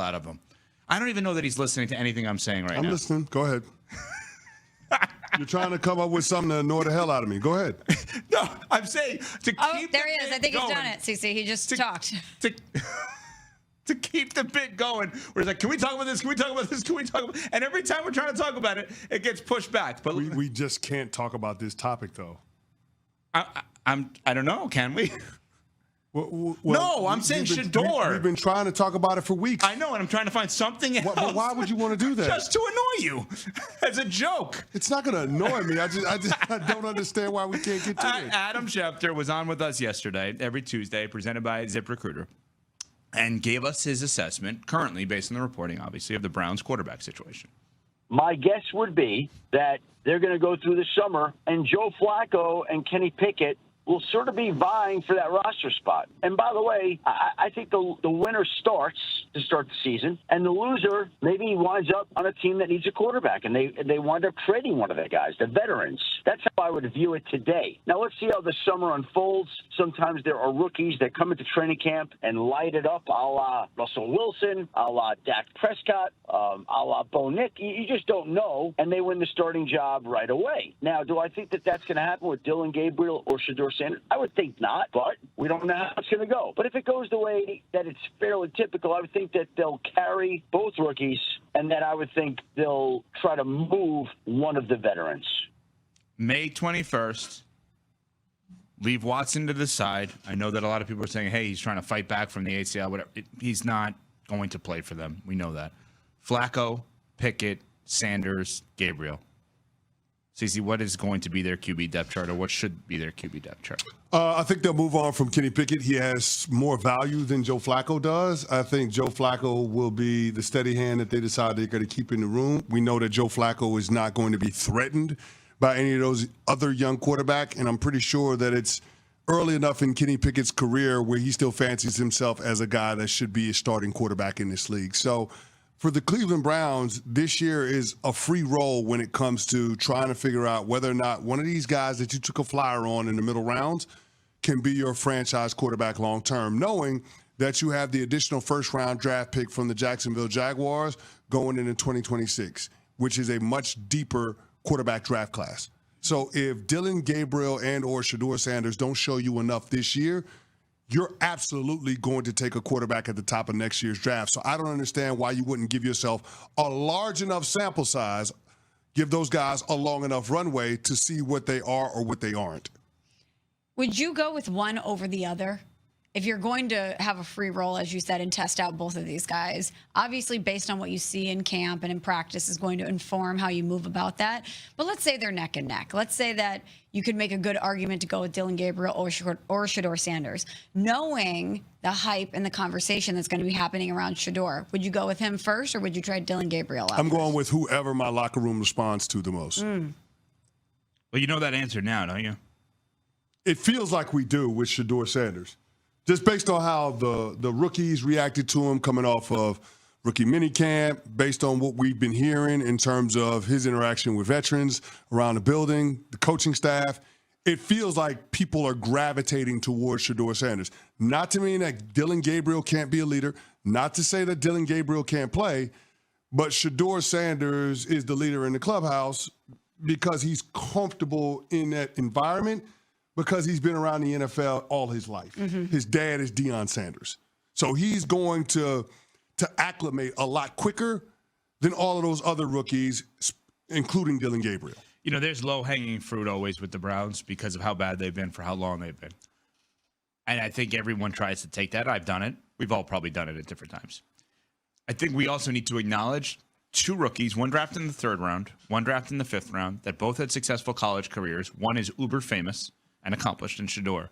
out of him. I don't even know that he's listening to anything I'm saying right now. I'm listening. Go ahead. You're trying to come up with something to annoy the hell out of me. Go ahead. No, I'm saying to Oh, keep there he is. I think going, he's done it, CC. He just talked. To keep the bit going, where it's like, can we talk about this? Can we talk about this? Can we talk about? And every time we're trying to talk about it, it gets pushed back. But we just can't talk about this topic, though. I don't know. Can we? Well, no, I'm saying Shedeur. We've been trying to talk about it for weeks. I know, and I'm trying to find something else. But why would you want to do that? Just to annoy you, as a joke. It's not going to annoy me. I don't understand why we can't get to it. Adam Schefter was on with us yesterday, every Tuesday, presented by ZipRecruiter, and gave us his assessment, currently based on the reporting, obviously, of the Browns quarterback situation. My guess would be that they're going to go through the summer, and Joe Flacco and Kenny Pickett will sort of be vying for that roster spot. And by the way, I think the winner starts to start the season, and the loser maybe winds up on a team that needs a quarterback, and they wind up trading one of their guys, the veterans. That's how I would view it today. Now, let's see how the summer unfolds. Sometimes there are rookies that come into training camp and light it up, a la Russell Wilson, a la Dak Prescott, a la Bo Nick. You just don't know, and they win the starting job right away. Now, do I think that that's going to happen with Dylan Gabriel or Shedeur Sanders? I would think not, but we don't know how it's going to go. But if it goes the way that it's fairly typical, I would think that they'll carry both rookies, and that I would think they'll try to move one of the veterans. May 21st, leave Watson to the side. I know that a lot of people are saying, hey, he's trying to fight back from the ACL, whatever. He's not going to play for them. We know that. Flacco, Pickett, Sanders, Gabriel. CeCe, what is going to be their QB depth chart, or what should be their QB depth chart? I think they'll move on from Kenny Pickett. He has more value than Joe Flacco does. I think Joe Flacco will be the steady hand that they decide they're going to keep in the room. We know that Joe Flacco is not going to be threatened by any of those other young quarterbacks, and I'm pretty sure that it's early enough in Kenny Pickett's career where he still fancies himself as a guy that should be a starting quarterback in this league. So for the Cleveland Browns, this year is a free roll when it comes to trying to figure out whether or not one of these guys that you took a flyer on in the middle rounds can be your franchise quarterback long term, knowing that you have the additional first-round draft pick from the Jacksonville Jaguars going into 2026, which is a much deeper quarterback draft class. So if Dylan Gabriel and or Shedeur Sanders don't show you enough this year, you're absolutely going to take a quarterback at the top of next year's draft. So I don't understand why you wouldn't give yourself a large enough sample size, give those guys a long enough runway to see what they are or what they aren't. Would you go with one over the other? If you're going to have a free roll, as you said, and test out both of these guys, obviously based on what you see in camp and in practice is going to inform how you move about that. But let's say they're neck and neck. Let's say that you could make a good argument to go with Dylan Gabriel or Shedeur Sanders. Knowing the hype and the conversation that's going to be happening around Shedeur, would you go with him first, or would you try Dylan Gabriel out I'm first? going with whoever my locker room responds to the most. Well, you know that answer now, don't you? It feels like we do with Shedeur Sanders. Just based on how the rookies reacted to him coming off of rookie minicamp, based on what we've been hearing in terms of his interaction with veterans around the building, the coaching staff, it feels like people are gravitating towards Shedeur Sanders. Not to mean that Dylan Gabriel can't be a leader, not to say that Dylan Gabriel can't play, but Shedeur Sanders is the leader in the clubhouse because he's comfortable in that environment, because he's been around the NFL all his life. Mm-hmm. His dad is Deion Sanders. So he's going to acclimate a lot quicker than all of those other rookies, including Dylan Gabriel. You know, there's low-hanging fruit always with the Browns because of how bad they've been for how long they've been. And I think everyone tries to take that. I've done it. We've all probably done it at different times. I think we also need to acknowledge two rookies, one drafted in the 3rd round, one drafted in the 5th round, that both had successful college careers. One is uber famous and accomplished in Shedeur,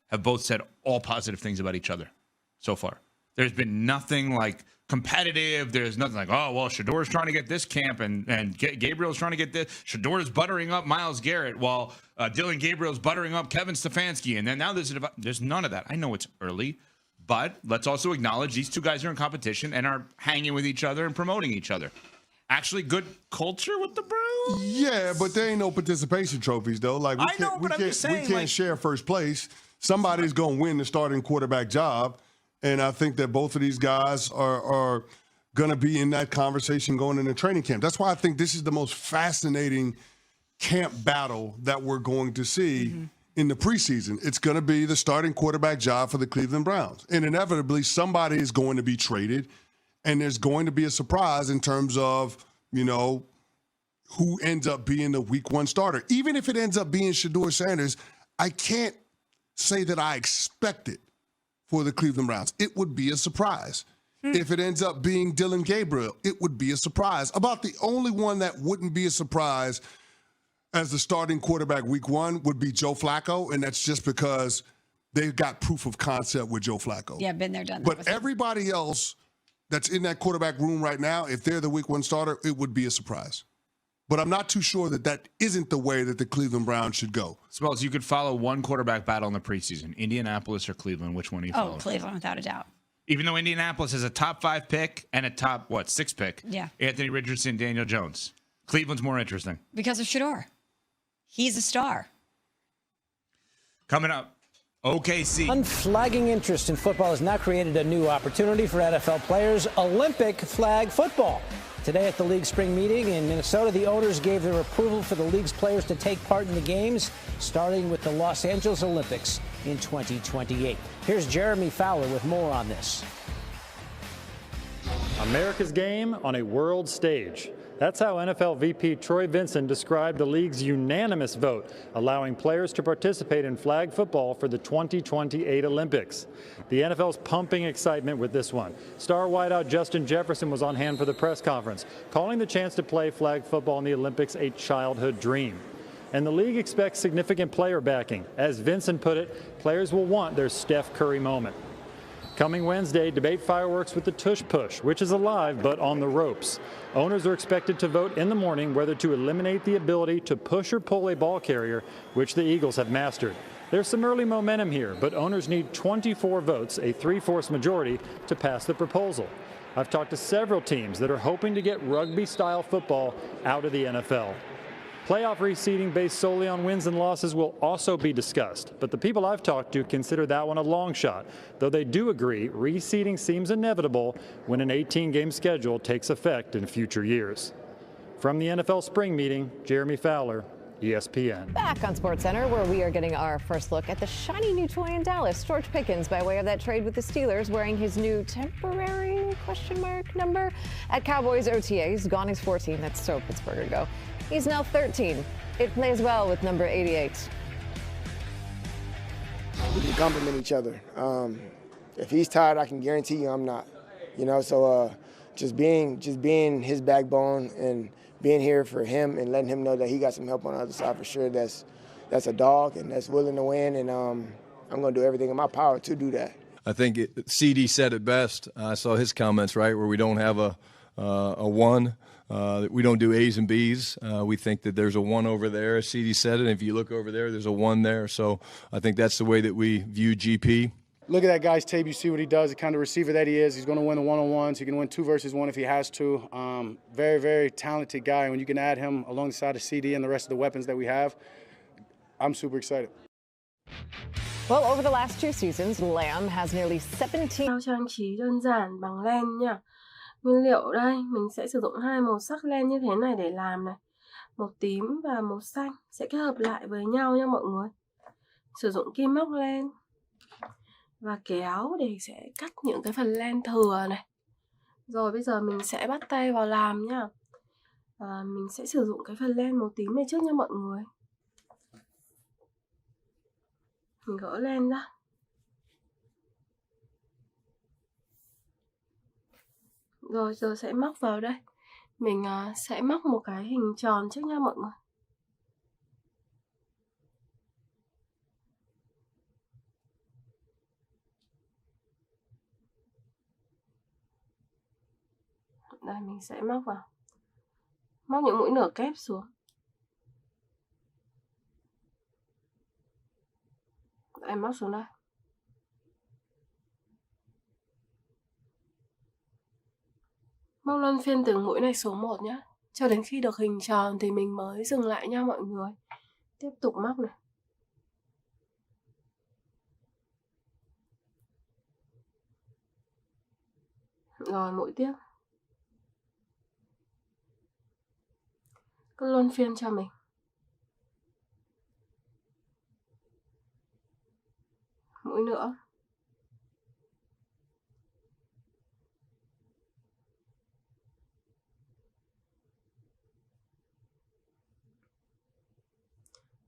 have both said all positive things about each other so far. There's been nothing like competitive. There's nothing like, oh, well, Shedeur's trying to get this camp and Gabriel's trying to get this. Shedeur's buttering up Myles Garrett while Dylan Gabriel's buttering up Kevin Stefanski. And then now there's none of that. I know it's early, but let's also acknowledge these two guys are in competition and are hanging with each other and promoting each other. Actually, good culture with the Browns. Yeah, but there ain't no participation trophies, though. Like we can't share first place. Somebody's going to win the starting quarterback job, and I think that both of these guys are going to be in that conversation going into training camp. That's why I think this is the most fascinating camp battle that we're going to see in the preseason. It's going to be the starting quarterback job for the Cleveland Browns. And inevitably, somebody is going to be traded, and there's going to be a surprise in terms of, who ends up being the week 1 starter. Even if it ends up being Shedeur Sanders, I can't say that I expect it for the Cleveland Browns. It would be a surprise. If it ends up being Dylan Gabriel, it would be a surprise. About the only one that wouldn't be a surprise as the starting quarterback week 1 would be Joe Flacco, and that's just because they've got proof of concept with Joe Flacco. Yeah, been there, done that. But everybody else that's in that quarterback room right now, if they're the week 1 starter, it would be a surprise. But I'm not too sure that isn't the way that the Cleveland Browns should go. Smells, you could follow one quarterback battle in the preseason, Indianapolis or Cleveland. Which one do you follow? Cleveland, without a doubt. Even though Indianapolis has a top 5 pick and a top, 6 pick. Yeah. Anthony Richardson, Daniel Jones. Cleveland's more interesting. Because of Shedeur. He's a star. Coming up, OKC. Unflagging interest in football has now created a new opportunity for NFL players, Olympic flag football. Today at the league spring meeting in Minnesota, the owners gave their approval for the league's players to take part in the games, starting with the Los Angeles Olympics in 2028. Here's Jeremy Fowler with more on this. America's game on a world stage. That's how NFL VP Troy Vincent described the league's unanimous vote, allowing players to participate in flag football for the 2028 Olympics. The NFL's pumping excitement with this one. Star wideout Justin Jefferson was on hand for the press conference, calling the chance to play flag football in the Olympics a childhood dream. And the league expects significant player backing. As Vincent put it, players will want their Steph Curry moment. Coming Wednesday, debate fireworks with the tush push, which is alive but on the ropes. Owners are expected to vote in the morning whether to eliminate the ability to push or pull a ball carrier, which the Eagles have mastered. There's some early momentum here, but owners need 24 votes, a 3/4 majority, to pass the proposal. I've talked to several teams that are hoping to get rugby-style football out of the NFL. Playoff reseeding based solely on wins and losses will also be discussed, but the people I've talked to consider that one a long shot, though they do agree reseeding seems inevitable when an 18-game schedule takes effect in future years. From the NFL spring meeting, Jeremy Fowler, ESPN. Back on SportsCenter, where we are getting our first look at the shiny new toy in Dallas. George Pickens, by way of that trade with the Steelers, wearing his new temporary number at Cowboys OTAs. Gone he's 14. That's so Pittsburgher go. He's now 13. It plays well with number 88. We can compliment each other. If he's tired, I can guarantee you I'm not. So just being his backbone and being here for him and letting him know that he got some help on the other side for sure. That's a dog and that's willing to win, and I'm going to do everything in my power to do that. I think CD said it best. I saw his comments, right, where we don't have a one. We don't do A's and B's. We think that there's a one over there, as CD said it. And if you look over there, there's a one there. So I think that's the way that we view GP. Look at that guy's tape. You see what he does, the kind of receiver that he is. He's going to win the one-on-ones. He can win 2 versus 1 if he has to. Very, very talented guy. When you can add him alongside of CD and the rest of the weapons that we have, I'm super excited. Well, over the last 2 seasons, Lamb has nearly 17. Bao trang trí đơn giản bằng len nha. Nguyên liệu đây, mình sẽ sử dụng 2 màu sắc len như thế này để làm này. Màu tím và màu xanh sẽ kết hợp lại với nhau nha mọi người. Sử dụng kim móc len và kéo để sẽ cắt những cái phần len thừa này. Rồi bây giờ mình sẽ bắt tay vào làm nhá. Mình sẽ sử dụng cái phần len màu tím này trước nha mọi người. Mình gỡ len ra. Rồi giờ sẽ móc vào đây. Mình sẽ móc một cái hình tròn trước nha mọi người. Đây mình sẽ móc vào. Móc những mũi nửa kép xuống. Đây móc xuống đây. Móc luân phiên từng mũi này số 1 nhé. Cho đến khi được hình tròn thì mình mới dừng lại nha mọi người. Tiếp tục móc này. Rồi mũi tiếp. Cứ luân phiên cho mình. Mũi nữa.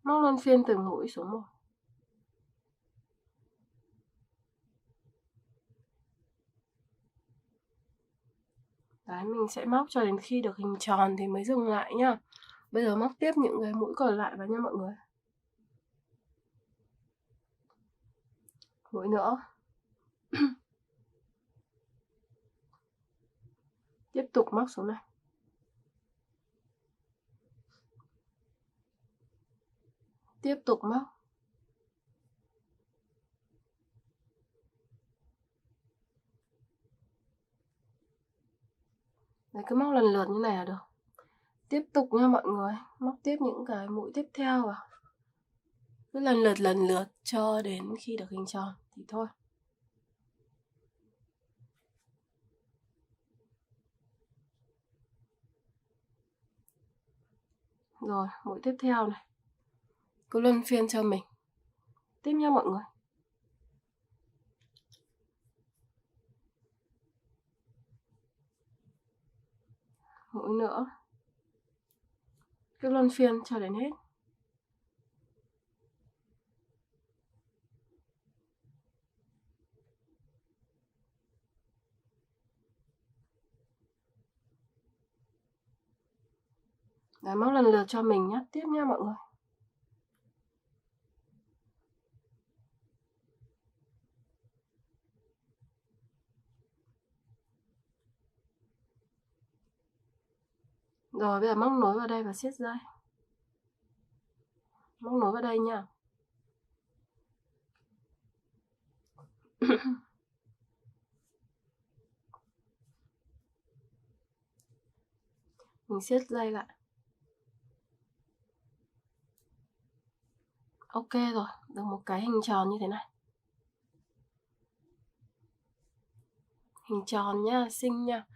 Móc luân phiên từ mũi xuống một. Đấy, mình sẽ móc cho đến khi được hình tròn thì mới dừng lại nhá. Bây giờ móc tiếp những cái mũi còn lại vào nha mọi người. Mũi nữa. Tiếp tục móc xuống này. Tiếp tục móc. Đấy, cứ móc lần lượt như này là được. Tiếp tục nha mọi người. Móc tiếp những cái mũi tiếp theo vào. Cứ lần lượt cho đến khi được hình tròn thì thôi. Rồi, mũi tiếp theo này. Cứ luân phiên cho mình. Tiếp nha mọi người. Mũi nữa. Cứ luân phiên cho đến hết. Đấy, móc lần lượt cho mình nhé. Tiếp nha mọi người. Rồi bây giờ móc nối vào đây và siết dây. Móc nối vào đây nha. Mình siết dây lại. Ok rồi, được một cái hình tròn như thế này. Hình tròn nha, xinh nha.